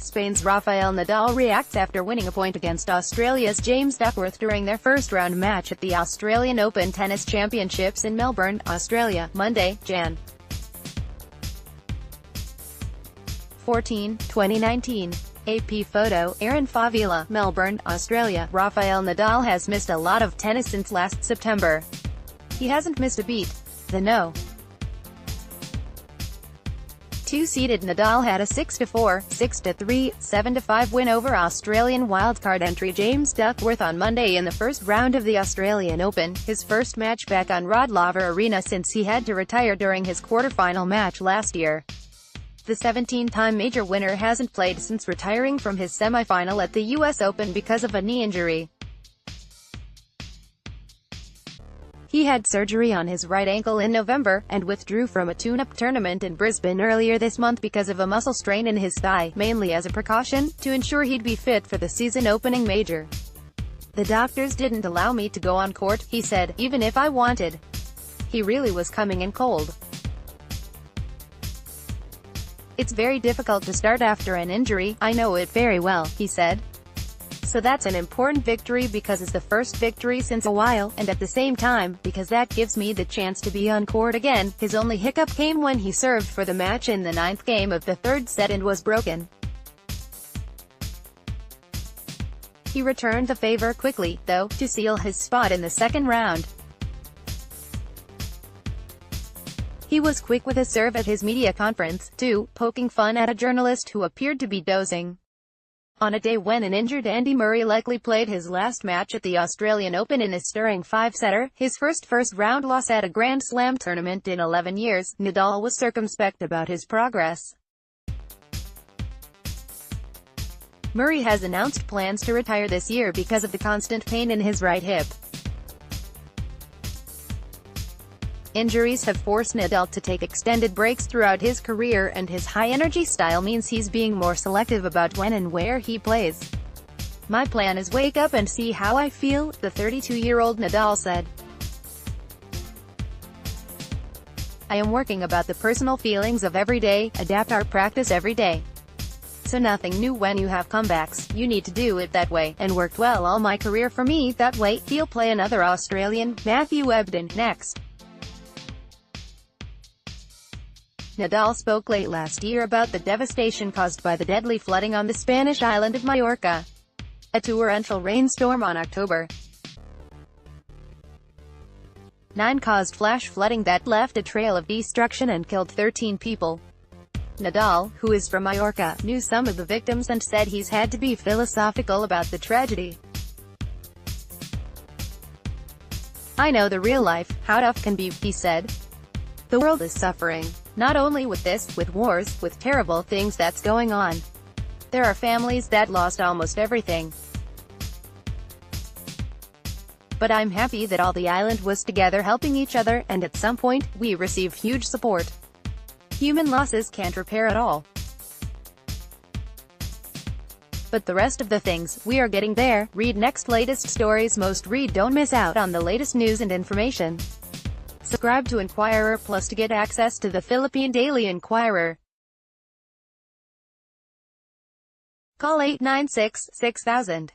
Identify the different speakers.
Speaker 1: Spain's Rafael Nadal reacts after winning a point against Australia's James Duckworth during their first-round match at the Australian Open Tennis Championships in Melbourne, Australia, Monday, Jan. 14, 2019. AP photo, Favila, Melbourne, Australia. Rafael Nadal has missed a lot of tennis since last September. He hasn't missed a beat. The No. 2-seeded Nadal had a 6-4, 6-3, 7-5 win over Australian wildcard entry James Duckworth on Monday in the first round of the Australian Open, his first match back on Rod Laver Arena since he had to retire during his quarter-final match last year. The 17-time major winner hasn't played since retiring from his semi-final at the US Open because of a knee injury. He had surgery on his right ankle in November, and withdrew from a tune-up tournament in Brisbane earlier this month because of a muscle strain in his thigh, mainly as a precaution, to ensure he'd be fit for the season-opening major. "The doctors didn't allow me to go on court," he said, "even if I wanted. He really was coming in cold. It's very difficult to start after an injury, I know it very well," he said. "So that's an important victory because it's the first victory since a while, and at the same time, because that gives me the chance to be on court again." His only hiccup came when he served for the match in the ninth game of the third set and was broken. He returned the favor quickly, though, to seal his spot in the second round. He was quick with his serve at his media conference, too, poking fun at a journalist who appeared to be dozing. On a day when an injured Andy Murray likely played his last match at the Australian Open in a stirring five-setter, his first-round loss at a Grand Slam tournament in 11 years, Nadal was circumspect about his progress. Murray has announced plans to retire this year because of the constant pain in his right hip. Injuries have forced Nadal to take extended breaks throughout his career, and his high-energy style means he's being more selective about when and where he plays. "My plan is wake up and see how I feel," the 32-year-old Nadal said. "I am working about the personal feelings of every day, adapt our practice every day. So nothing new when you have comebacks, you need to do it that way, and worked well all my career for me that way." He'll play another Australian, Matthew Ebden, next. Nadal spoke late last year about the devastation caused by the deadly flooding on the Spanish island of Majorca. A torrential rainstorm on October 9 caused flash flooding that left a trail of destruction and killed 13 people. Nadal, who is from Majorca, knew some of the victims and said he's had to be philosophical about the tragedy. "I know the real life, how tough can be," he said. "The world is suffering. Not only with this, with wars, with terrible things that's going on. There are families that lost almost everything. But I'm happy that all the island was together helping each other, and at some point, we received huge support. Human losses can't repair it all. But the rest of the things, we are getting there." Read next. Latest stories most read. Don't miss out on the latest news and information. Subscribe to Inquirer Plus to get access to the Philippine Daily Inquirer. Call 896-6000.